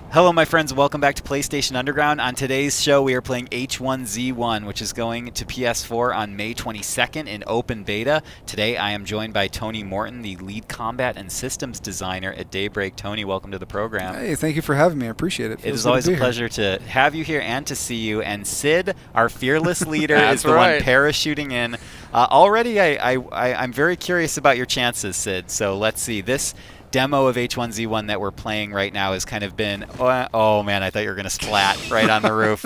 Hello, my friends. Welcome back to PlayStation Underground. On today's show, we are playing H1Z1, which is going to PS4 on May 22nd in open beta. Today, I am joined by Tony Morton, the lead combat and systems designer at Daybreak. Tony, welcome to the program. Hey, thank you for having me. I appreciate it. It is always a pleasure to have you here and to see you. And Sid, our fearless leader, is the one parachuting in. Already, I'm very curious about your chances, Sid. So let's see. This demo of H1Z1 that we're playing right now has kind of been, oh man, I thought you were going to splat right on the roof.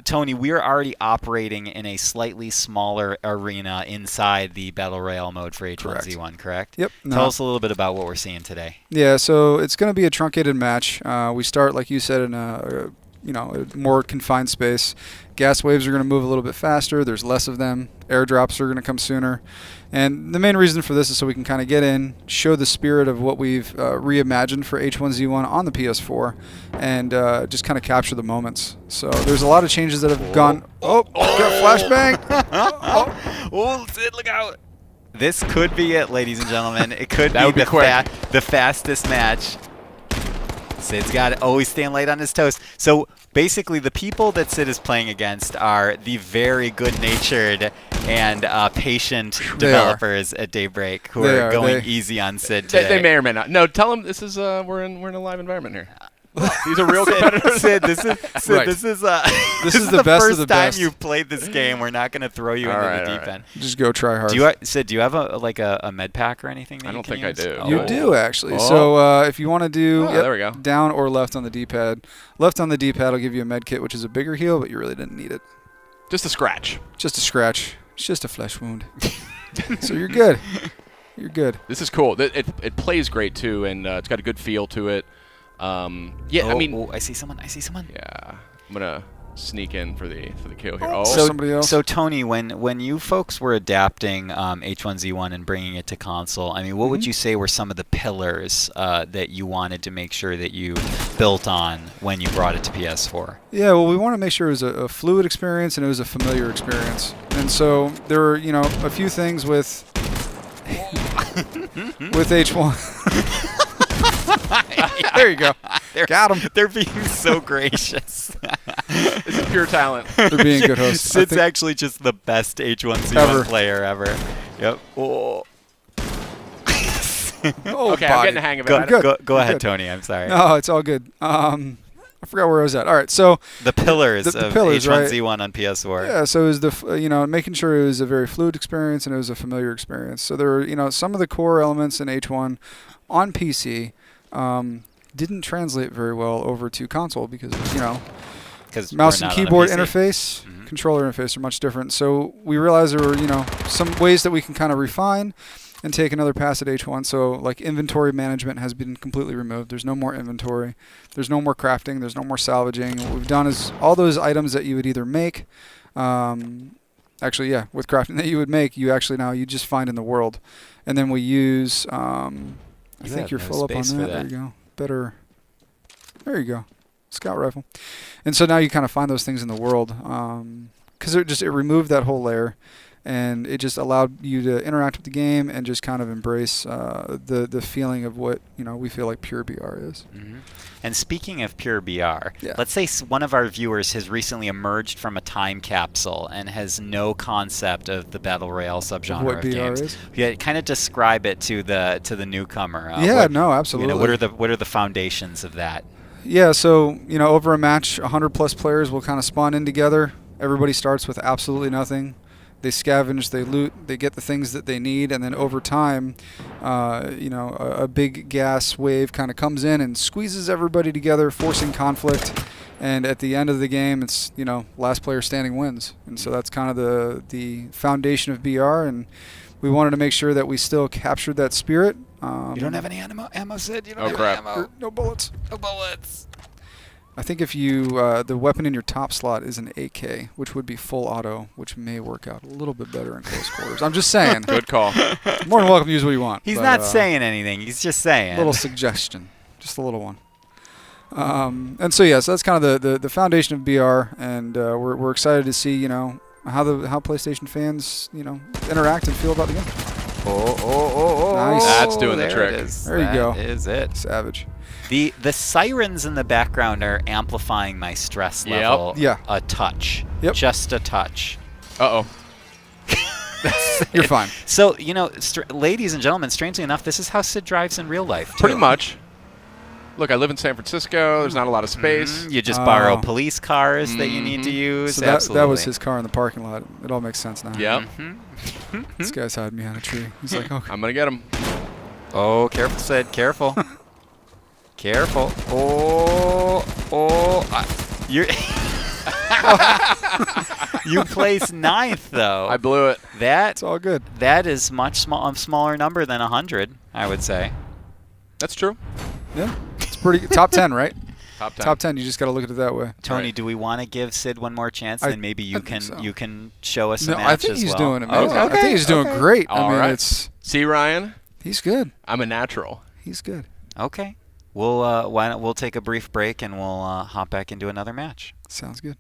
Tony, we're already operating in a slightly smaller arena inside the Battle Royale mode for H1Z1, correct? Yep. Tell us a little bit about what we're seeing today. Yeah, so it's going to be a truncated match. We start, like you said, in a more confined space. Gas waves are going to move a little bit faster. There's less of them. Airdrops are going to come sooner. And the main reason for this is so we can kind of get in, show the spirit of what we've reimagined for H1Z1 on the PS4, and just kind of capture the moments. So there's a lot of changes that have gone. Got flashbang. Oh, Sid, look out. This could be it, ladies and gentlemen. It could be the fastest match. Sid's got to always staying late on his toes. So basically, the people that Sid is playing against are the very good-natured and patient developers at Daybreak who are going easy on Sid today. They may or may not. No, tell them this is we're in a live environment here. These are real competitors. Sid, this is the best of the first time best. you've played this game. We're not going to throw you into the deep end. Just go try hard. Sid, do you have a med pack or anything? That I don't think I do. You do, actually. So if you want to do there we go. Down or left on the D-pad. Left on the D-pad will give you a med kit, which is a bigger heal, but you really didn't need it. Just a scratch. Just a scratch. It's just a flesh wound. So you're good. You're good. This is cool. It plays great, too, and it's got a good feel to it. I mean, I see someone. Yeah, I'm gonna sneak in for the kill here. Somebody else. So Tony, when you folks were adapting H1Z1 and bringing it to console, I mean, what would you say were some of the pillars that you wanted to make sure that you built on when you brought it to PS4? Yeah, well, we want to make sure it was a fluid experience and it was a familiar experience. And so there were, a few things with H1. There you go. Got him. They're being so gracious. It's pure talent. They're being good hosts. Sid's actually just the best H1Z1 player ever. Yep. Oh. Okay, I'm getting the hang of it. Go ahead, Tony. I'm sorry. No, it's all good. I forgot where I was at. All right, so the pillars of H1Z1 right? on PS4. Yeah, so it was making sure it was a very fluid experience and it was a familiar experience. So there were some of the core elements in H1 on PC didn't translate very well over to console because mouse and keyboard interface, controller interface are much different. So we realized there were some ways that we can kind of refine and take another pass at H1. So like inventory management has been completely removed. There's no more inventory. There's no more crafting. There's no more salvaging. What we've done is all those items that you would either make, with crafting that you would make, you just find in the world. And then we use, I think you're full up on that. There you go. Better. There you go. Scout rifle. And so now you kind of find those things in the world because it removed that whole layer. And it just allowed you to interact with the game and just kind of embrace the feeling of what we feel like pure BR is. And speaking of pure BR, let's say one of our viewers has recently emerged from a time capsule and has no concept of the Battle Royale subgenre what of BR games. Is? Yeah, kind of describe it to the newcomer. Absolutely. What are the foundations of that? Yeah, so over a match, 100+ players will kind of spawn in together. Everybody starts with absolutely nothing. They scavenge, they loot, they get the things that they need, and then over time, a big gas wave kind of comes in and squeezes everybody together, forcing conflict. And at the end of the game, it's last player standing wins, and so that's kind of the foundation of BR. And we wanted to make sure that we still captured that spirit. You don't have any ammo, Sid? You don't have crap. any ammo? No bullets. No bullets. I think if you the weapon in your top slot is an AK, which would be full auto, which may work out a little bit better in close quarters. I'm just saying. Good call. More than welcome to use what you want. He's not saying anything. He's just saying. A little suggestion, just a little one. And so so that's kind of the foundation of BR, and we're excited to see how PlayStation fans interact and feel about the game. Oh. Nice. That's doing the trick. It is. There you go. That is it. Savage. The sirens in the background are amplifying my stress level a touch. Yep. Just a touch. Uh-oh. You're fine. So, you know, ladies and gentlemen, strangely enough, this is how Sid drives in real life, too. Pretty much. Look, I live in San Francisco. There's not a lot of space. You just borrow police cars that you need to use. So that was his car in the parking lot. It all makes sense now. Yep. This guy's hiding behind a tree. He's like, okay. I'm going to get him. Oh, careful, Sid. Careful. Careful. You're you placed 9th, though. I blew it. It's all good. That is a smaller number than 100, I would say. That's true. Yeah. It's pretty top 10, right? Top 10. Top 10. You just got to look at it that way. Tony, Right. do we want to give Sid one more chance? Then maybe you can so. you can show us a No, match I think as he's well. doing amazing. Okay, I think he's doing great. All I mean, right. see, Ryan? he's good. I'm a natural. He's good. Okay. We'll take a brief break and we'll hop back into another match. Sounds good.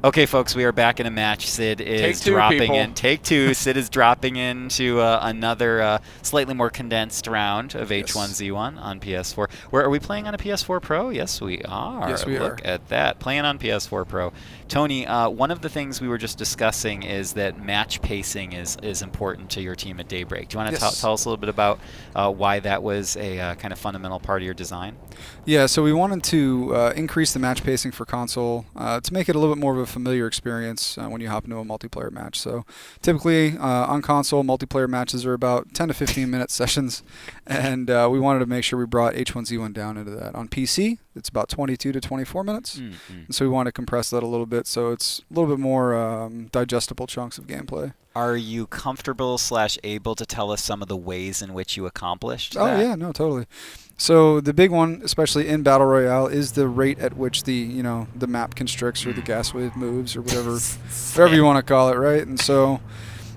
Okay, folks, we are back in a match. Sid is Take two, dropping people. in. Take two. Sid is dropping into another slightly more condensed round of H1Z1 on PS4. Are we playing on a PS4 Pro? Yes, we are. Yes, we Look at that. Playing on PS4 Pro. Tony, one of the things we were just discussing is that match pacing is important to your team at Daybreak. Do you want to tell us a little bit about why that was a kind of fundamental part of your design? Yeah, so we wanted to increase the match pacing for console to make it a little bit more of a familiar experience when you hop into a multiplayer match. So typically on console, multiplayer matches are about 10 to 15 minute sessions, and we wanted to make sure we brought H1Z1 down into that. On PC, it's about 22 to 24 minutes, and so we want to compress that a little bit so it's a little bit more digestible chunks of gameplay. Are you comfortable / able to tell us some of the ways in which you accomplished that? Oh yeah, no, totally. So the big one, especially in Battle Royale, is the rate at which the map constricts or the gas wave moves or whatever you want to call it, right? And so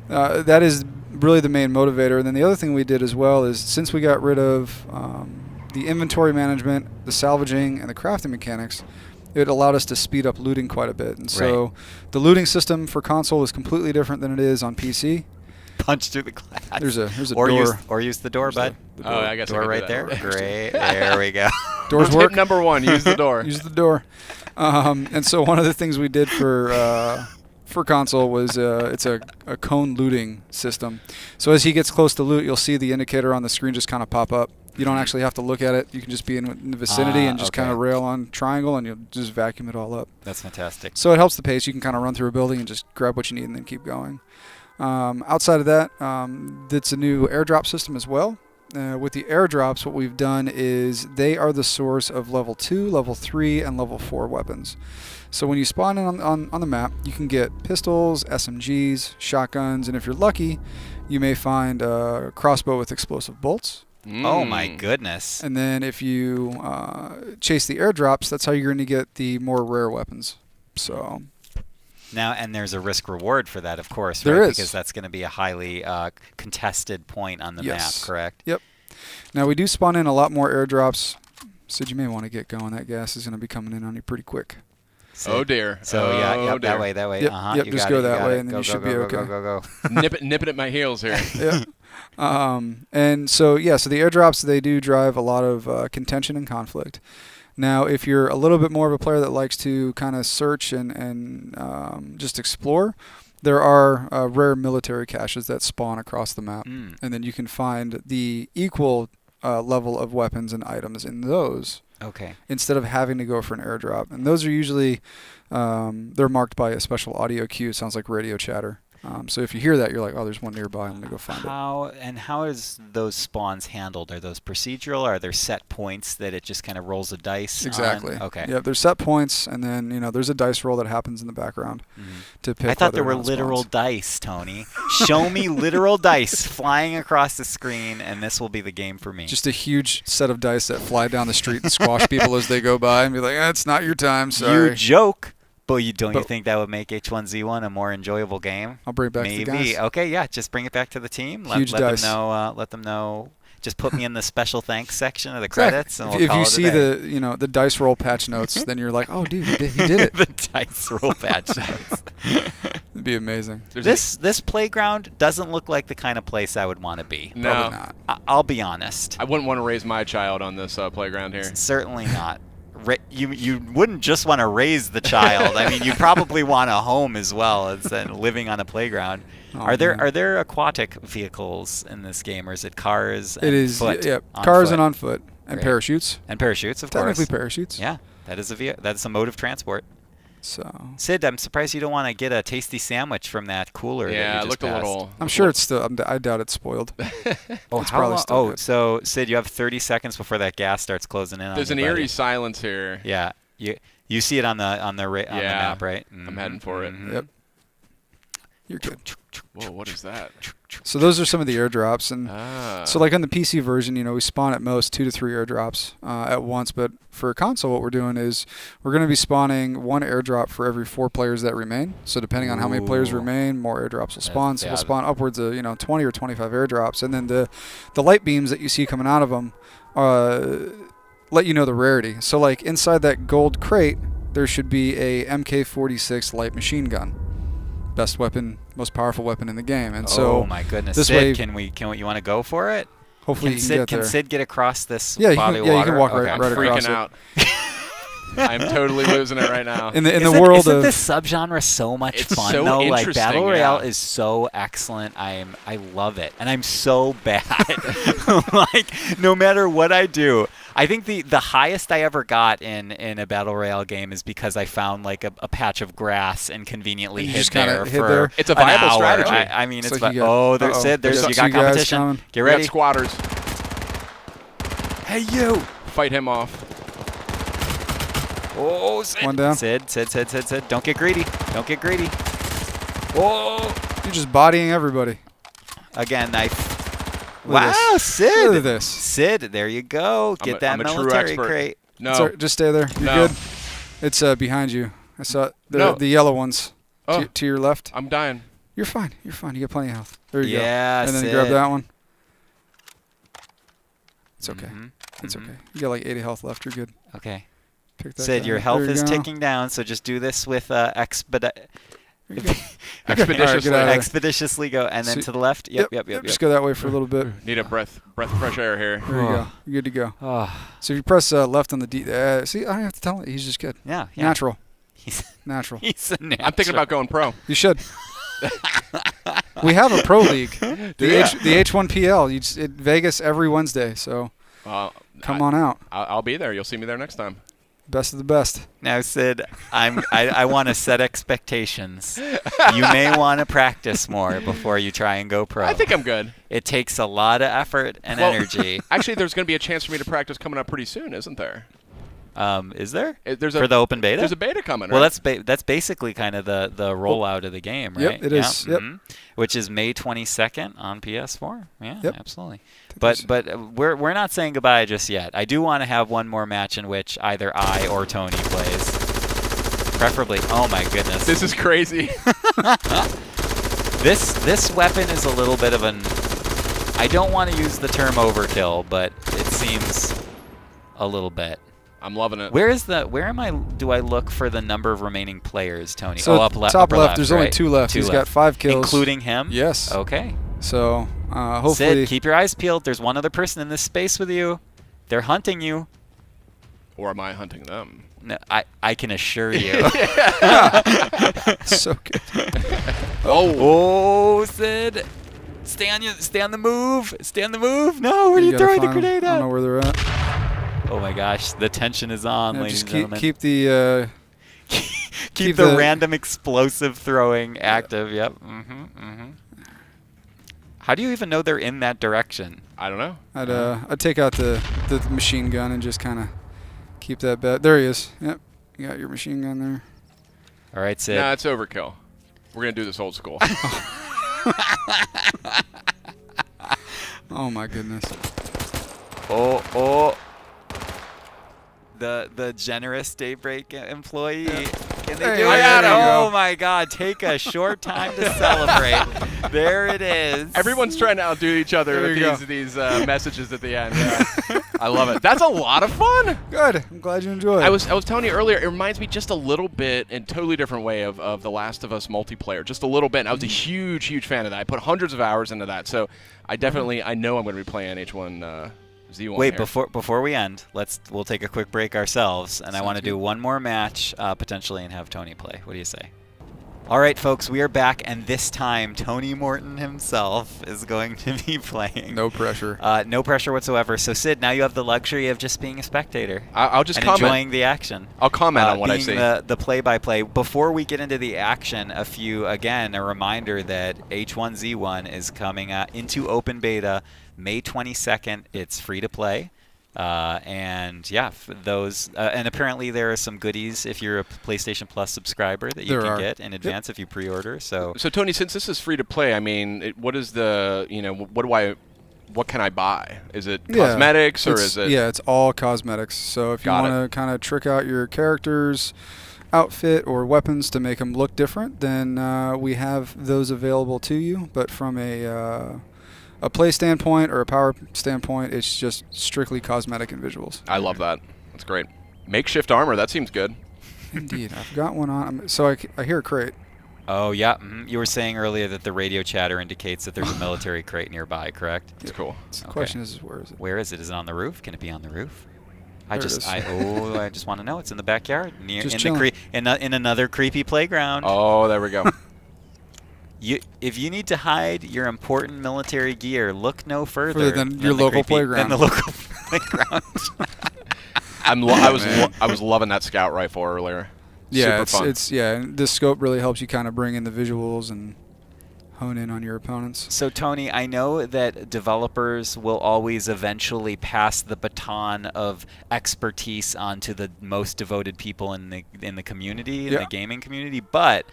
that is really the main motivator. And then the other thing we did as well is since we got rid of the inventory management, the salvaging, and the crafting mechanics, it allowed us to speed up looting quite a bit. And so the looting system for console is completely different than it is on PC. Punch through the glass. There's a or door. Use the door, bud. The door. Oh, I guess Door I could right do there. that. Great. There we go. Doors work. Tip number 1, use the door. Use the door. And so one of the things we did for console was it's a cone looting system. So as he gets close to loot, you'll see the indicator on the screen just kind of pop up. You don't actually have to look at it. You can just be in the vicinity and just kind of rail on triangle, and you'll just vacuum it all up. That's fantastic. So it helps the pace. You can kind of run through a building and just grab what you need and then keep going. Outside of that, it's a new airdrop system as well. With the airdrops, what we've done is they are the source of level 2, level 3, and level 4 weapons. So when you spawn in on the map, you can get pistols, SMGs, shotguns, and if you're lucky, you may find a crossbow with explosive bolts. Oh my goodness. And then if you chase the airdrops, that's how you're going to get the more rare weapons. So now, and there's a risk reward for that, of course, there right? is. Because that's going to be a highly contested point on the map, correct? Yep. Now we do spawn in a lot more airdrops. Sid, you may want to get going. That gas is going to be coming in on you pretty quick. Oh dear. So that way. Yep, just go that way, and then you should be okay. Go. Nipping at my heels here. Yeah. And so the airdrops, they do drive a lot of contention and conflict. Now, if you're a little bit more of a player that likes to kind of search and just explore, there are rare military caches that spawn across the map, and then you can find the equal level of weapons and items in those. Okay. Instead of having to go for an airdrop, and those are usually they're marked by a special audio cue. It sounds like radio chatter. So if you hear that, you're like, oh, there's one nearby. I'm going to go find it. How is those spawns handled? Are those procedural? Are there set points that it just kind of rolls a dice Exactly. on? Okay. Yeah, there's set points, and then there's a dice roll that happens in the background to pick. I thought there whether were or not it literal spawns. dice, Tony. Show me literal dice flying across the screen, and this will be the game for me. Just a huge set of dice that fly down the street and squash people as they go by and be like, it's not your time, sorry. You joke. But you think that would make H1Z1 a more enjoyable game? I'll bring it back to the guys. Okay, yeah, just bring it back to the team. Huge let dice. them know. Let them know. Just put me in the special thanks section of the credits, and we'll if call you it see the dice roll patch notes, then you're like, oh, dude, he did it. the dice roll patch notes. It'd be amazing. This playground doesn't look like the kind of place I would want to be. No. Probably not. I'll be honest. I wouldn't want to raise my child on this playground here. Certainly not. You wouldn't just want to raise the child. I mean, you probably want a home as well as living on a playground. Oh, are there aquatic vehicles in this game, or is it cars? It is, foot, yeah, on cars foot? and on foot, and Great. parachutes. And parachutes, of course. Technically parachutes. Yeah, that's a mode of transport. So. Sid, I'm surprised you don't want to get a tasty sandwich from that cooler. Yeah, that you it just looked passed. a little. I'm sure it's still. I doubt it's spoiled. Oh, It's how probably long? still Oh, good. so Sid, you have 30 seconds before that gas starts closing in. There's on an you, buddy. eerie silence here. Yeah, you see it on the map, right? I'm heading for it. Yep. You're good. Whoa, what is that? So those are some of the airdrops, and Ah. so like on the PC version, we spawn at most 2 to 3 airdrops at once. But for console, what we're doing is we're going to be spawning 1 airdrop for every 4 players that remain. So depending on how many players Ooh. remain, more airdrops will spawn. So yeah. we'll spawn upwards of 20 or 25 airdrops, and then the light beams that you see coming out of them let you know the rarity. So like inside that gold crate, there should be a MK46 light machine gun. Best weapon, most powerful weapon in the game, and so oh my goodness, this Sid, way, you want to go for it? hopefully Can you Sid get there. Sid get across this Yeah, body you of water? can walk Okay. right I'm across freaking it. out. I'm totally losing it right now. In the world isn't of this subgenre so much It's fun so though? Like interesting, Battle Royale yeah. is so excellent. I love it, and I'm so bad. Like no matter what I do, I think the highest I ever got in a Battle Royale game is because I found like a patch of grass and conveniently You hid just kinda there hid for there? It's a an viable hour. strategy. I mean, So it's you got- there's Sid. There's You two got guys competition. coming. Get We got ready. squatters. Hey you! Fight him off. Oh, Sid. One down. Sid. Don't get greedy. Don't get greedy. Whoa! You're just bodying everybody. Again, knife. Look at Wow, this. Sid. Look at this. Sid, there you go. Get that I'm a true military expert. crate. No. Sorry, just stay there. You're No. good. It's behind you. I saw it. No. The yellow ones Oh. to your left. I'm dying. You're fine. You're fine. You got plenty of health. There you Yeah, go. And then Sid. grab that one. It's okay. Mhm, It's mhm. okay. You got like 80 health left. You're good. Okay. Pick that Sid, guy your up. health There you is go. ticking down, so just do this with There you go. Expeditiously. All right, get expeditiously go, and then So- to the left. Yep. Just go that way for a little bit. Need a breath of fresh air here. There you go. You're good to go. Oh, So if you press left on the D, see, I don't have to tell him. He's just good. yeah. Natural. He's Natural. he's a natural. I'm thinking about going pro. You should. We have a pro league. Yeah. The H1PL. Vegas every Wednesday. So come on out. I'll be there. You'll see me there next time. Best of the best. Now, Sid, I want to set expectations. You may want to practice more before you try and go pro. I think I'm good. It takes a lot of effort and Well, energy. Actually, there's going to be a chance for me to practice coming up pretty soon, isn't there? Is there? There's For the open beta? There's a beta coming, Well, right? that's basically kind of the rollout of the game, Yep, right? it is. Yep. Which is May 22nd on PS4. Yeah, Yep. absolutely. But we're not saying goodbye just yet. I do want to have one more match in which either I or Tony plays. Preferably. Oh my goodness. This is crazy. This weapon is a little bit of an. I don't want to use the term overkill, but it seems a little bit. I'm loving it. Where do I look for the number of remaining players, Tony? So up top upper left, there's only right? 2 left. He's got 5 kills. Including him? Yes. Okay. So hopefully. Sid, keep your eyes peeled. There's one other person in this space with you. They're hunting you. Or am I hunting them? No, I can assure you. So good. Oh, Sid. Stay on the move. Stay on the move. No, where are you gotta throwing the find 'em. grenade I don't at? know where they're at. Oh my gosh, the tension is on, Yeah, ladies just and gentlemen. keep the. Keep the random explosive throwing active. Yep. How do you even know they're in that direction? I don't know. I'd take out the machine gun and just kind of keep that bet. There he is. Yep. You got your machine gun there. All right, Sid. Nah, it's overkill. We're going to do this old school. Oh my goodness. Oh. The generous Daybreak employee. Yeah. Can they Hey, do I it? got it. Oh my God! Take a short time to celebrate. There it is. Everyone's trying to outdo each other There you with these messages at the end. Yeah. I love it. That's a lot of fun. Good. I'm glad you enjoyed. I was telling you earlier, it reminds me just a little bit, in a totally different way, of The Last of Us multiplayer. Just a little bit. And I was a huge, huge fan of that. I put hundreds of hours into that. So I definitely, I know I'm going to be playing H1Z1. Wait, here. before we end, we'll take a quick break ourselves, and I want to do good. one more match potentially and have Tony play. What do you say? All right, folks, we are back, and this time Tony Morton himself is going to be playing. No pressure. No pressure whatsoever. So, Sid, now you have the luxury of just being a spectator. I'll just and comment. enjoying the action. I'll comment on what I being see. The play-by-play. Before we get into the action, a reminder that H1Z1 is coming into open beta May 22nd. It's free to play. And yeah, and apparently there are some goodies if you're a PlayStation Plus subscriber that you can get in advance if you pre-order. So Tony, since this is free to play, I mean, what is the, what can I buy? Is it cosmetics or is it? Yeah, it's all cosmetics. So if you want to kind of trick out your character's outfit or weapons to make them look different, then we have those available to you. But from a play standpoint or a power standpoint, it's just strictly cosmetic and visuals. I love that. That's great. Makeshift armor, that seems good. Indeed. I've got one on. So I hear a crate. Oh, yeah. You were saying earlier that the radio chatter indicates that there's a military crate nearby, correct? That's cool. The question is, where is it? Where is it? Is it on the roof? Can it be on the roof? I There it just is. I just want to know. It's in the backyard, Just in another creepy playground. Oh, there we go. If you need to hide your important military gear, look no further than your local playground. Than the local playground. I was loving that scout rifle earlier. Yeah, Super fun. and this scope really helps you kind of bring in the visuals and hone in on your opponents. So Tony, I know that developers will always eventually pass the baton of expertise onto the most devoted people in the community, in the gaming community, but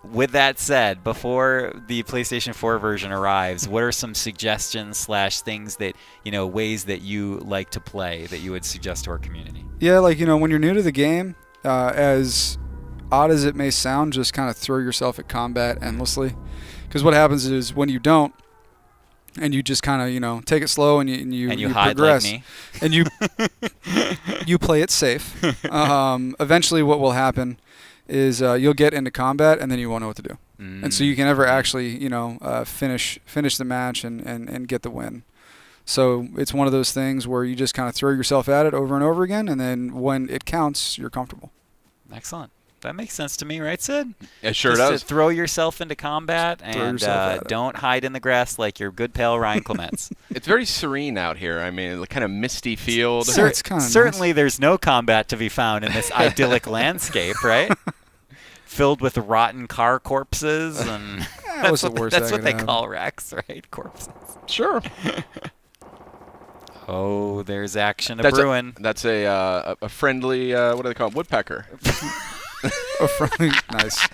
with that said, before the PlayStation 4 version arrives, what are some suggestions / things that, ways that you like to play that you would suggest to our community? Yeah, like, when you're new to the game, as odd as it may sound, just kind of throw yourself at combat endlessly. Because what happens is when you don't, and you just kind of, take it slow and you hide progress, like me. and you play it safe. Eventually what will happen is you'll get into combat and then you won't know what to do. And so you can never actually, finish the match and get the win. So it's one of those things where you just kind of throw yourself at it over and over again, and then when it counts, you're comfortable. Excellent. That makes sense to me, right, Sid? It sure just does. To throw yourself into combat and don't hide in the grass like your good pal Ryan Clements. It's very serene out here. I mean, kind of misty field. It's kind of certainly nice. There's no combat to be found in this idyllic landscape, right? Filled with rotten car corpses and What's the worst that's that what they could call wrecks, right? Corpses. Sure. Oh, there's action brewing. That's a friendly, what do they call it? Woodpecker. A friendly, nice.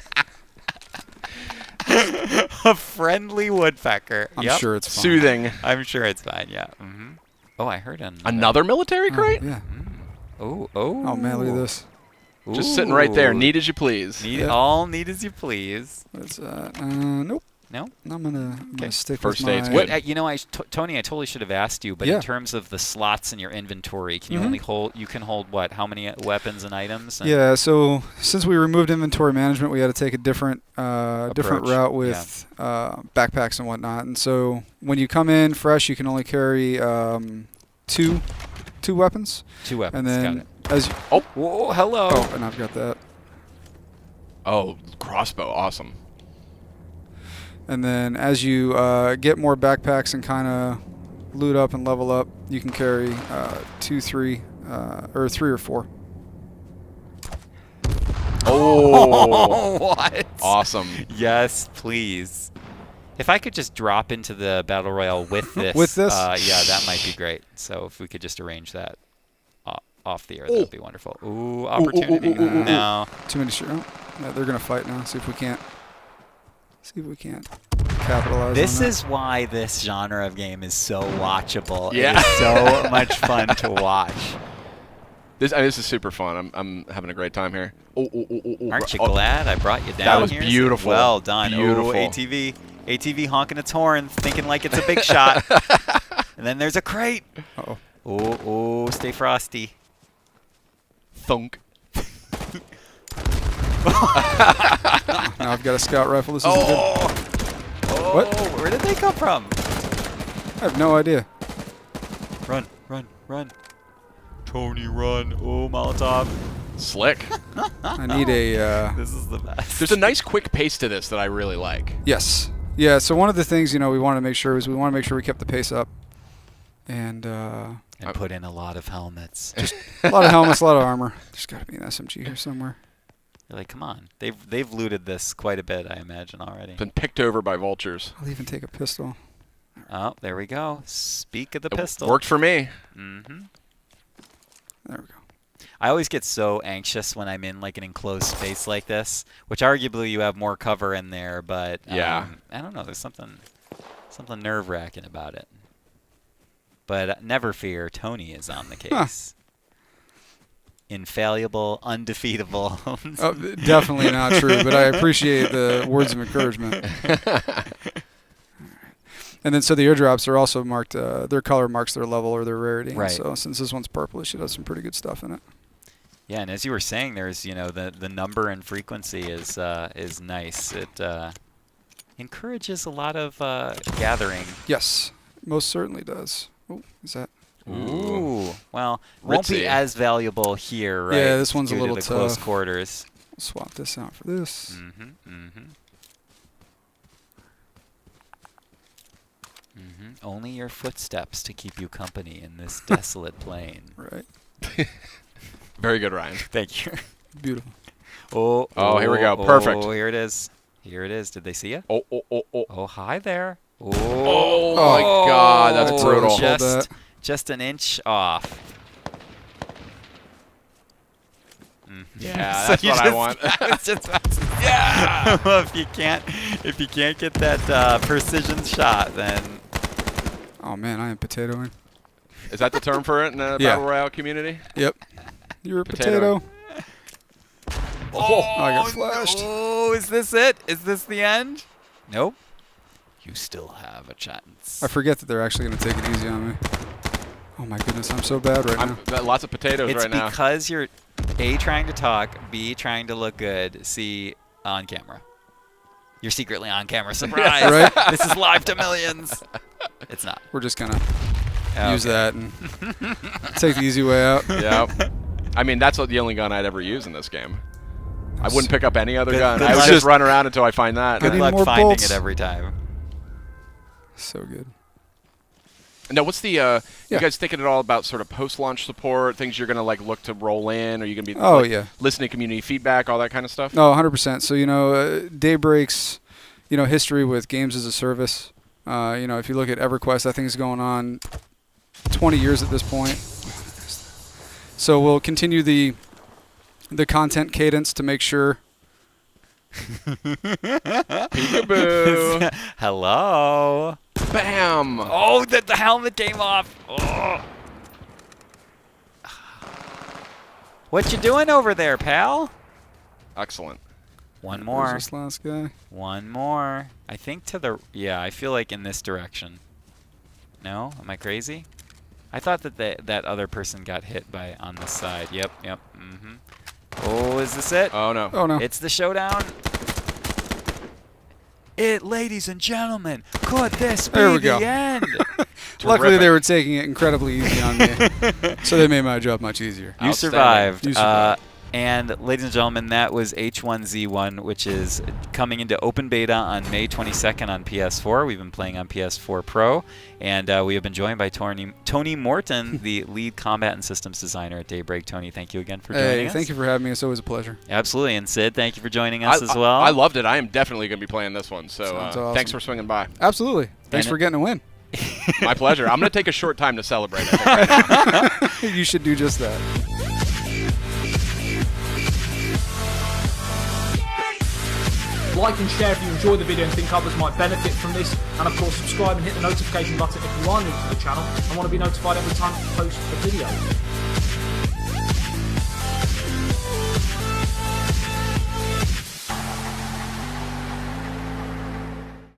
A friendly woodpecker. I'm Yep. sure it's fine. Soothing. I'm sure it's fine. Yeah. Oh, I heard Another military crate? Yeah. Oh. Oh man, look at this. Just sitting right there. Neat as you please. All neat as you please. What's that? Nope. No? I'm gonna stick First with aid's my... good. Tony, I totally should have asked you, but in terms of the slots in your inventory, can you only hold? You can hold what? How many weapons and items? Yeah. So since we removed inventory management, we had to take a different route with backpacks and whatnot. And so when you come in fresh, you can only carry two weapons. 2 weapons. And then got it. Whoa! Hello. Oh, and I've got that. Oh, crossbow. Awesome. And then as you get more backpacks and kind of loot up and level up, you can carry 2, 3, or 3 or 4. Oh, what? Awesome. Yes, please. If I could just drop into the Battle Royale with this. Yeah, that might be great. So if we could just arrange that off the air, that would be wonderful. Ooh, opportunity. No. Too many yeah, they're going to fight now. See if we can't capitalize This on that. is why this genre of game is so watchable. Yeah. It is so much fun to watch. This is super fun. I'm having a great time here. Aren't you glad I brought you down That was here? beautiful. Well done. Beautiful. ATV honking its horn, thinking like it's a big shot. And then there's a crate. Uh-oh. Oh, stay frosty. Thunk. Now I've got a scout rifle. This isn't good. What? Where did they come from? I have no idea. Run, run, run. Tony, run. Oh, Molotov. Slick. I need a... This is the best. There's a nice quick pace to this that I really like. Yes. Yeah, so one of the things, we wanted to make sure was we kept the pace up. And put in a lot of helmets. just a lot of helmets, a lot of armor. There's got to be an SMG here somewhere. You're like, come on. They've looted this quite a bit, I imagine, already. Been picked over by vultures. I'll even take a pistol. Oh, there we go. Speak of the pistol. Worked for me. Mm-hmm. There we go. I always get so anxious when I'm in like an enclosed space like this, which arguably you have more cover in there, but yeah. I don't know. There's something nerve-wracking about it. But never fear, Tony is on the case. Infallible, undefeatable. Oh, definitely not true, but I appreciate the words of encouragement. And then so the airdrops are also marked, their color marks their level or their rarity. Right. So since this one's purplish, it has some pretty good stuff in it. Yeah, and as you were saying, there's the number and frequency is nice. It encourages a lot of gathering. Yes, most certainly does. Oh, is that? Ooh. Well, won't be Ritzy. as valuable here, right? Yeah, this one's a due to little the close tough. quarters. We'll swap this out for this. Mm-hmm. Mm-hmm. Mm-hmm. Only your footsteps to keep you company in this desolate plain. Right. Very good, Ryan. Thank you. Beautiful. Oh, here we go. Perfect. Oh, here it is. Here it is. Did they see you? Oh. Oh, hi there. Oh, my God. That's brutal. Just an inch off. Yeah, So that's what I want. I was just about to say, yeah. Well, if you can't get that precision shot, then Oh man, I am potatoing. Is that the term for it in the Yeah. Battle Royale community? Yep. You're a Potato. potato. Oh, I got flashed. Oh, is this it? Is this the end? Nope. You still have a chance. I forget that they're actually going to take it easy on me. Oh my goodness, I'm so bad right now. Got lots of potatoes It's right now. because you're A, trying to talk, B, trying to look good, C, on camera. You're secretly on camera. Surprise! Right? This is live to millions. It's not. We're just going to use that and take the easy way out. Yep. I mean, that's the only gun I'd ever use in this game. I wouldn't pick up any other gun. good I would luck. just run around until I find that. I Good need luck more finding bolts. it every time. So good. Now, what's the? You guys thinking at all about sort of post-launch support, things you're gonna look to roll in? Are you gonna be listening to community feedback, all that kind of stuff? No, 100%. So Daybreak's history with games as a service. If you look at EverQuest, I think it's going on 20 years at this point. So we'll continue the content cadence to make sure. Peekaboo. Hello. Bam. Oh, the helmet came off. Oh. What you doing over there, pal? Excellent. One Where's more. this last guy? One more. I think to the... Yeah, I feel like in this direction. No? Am I crazy? I thought that that other person got hit by on this side. Yep. Mm-hmm. Oh, is this it? Oh no. Oh no. It's the showdown. Ladies and gentlemen, could this be There we the go. end? Luckily, they were taking it incredibly easy on me, so they made my job much easier. You Outstanding. survived. You survived. And ladies and gentlemen, that was H1Z1, which is coming into open beta on May 22nd on PS4. We've been playing on PS4 Pro, and we have been joined by Tony Morton, the lead combat and systems designer at Daybreak. Tony, thank you again for joining us. Thank you for having me. It's always a pleasure. Absolutely. And Sid, thank you for joining us as well. I loved it. I am definitely going to be playing this one. So Sounds awesome. thanks for swinging by. Absolutely. Thanks for getting a win. My pleasure. I'm going to take a short time to celebrate. I think, right now. You should do just that. Like and share if you enjoy the video and think others might benefit from this, and of course subscribe and hit the notification button if you are new to the channel and want to be notified every time I post a video.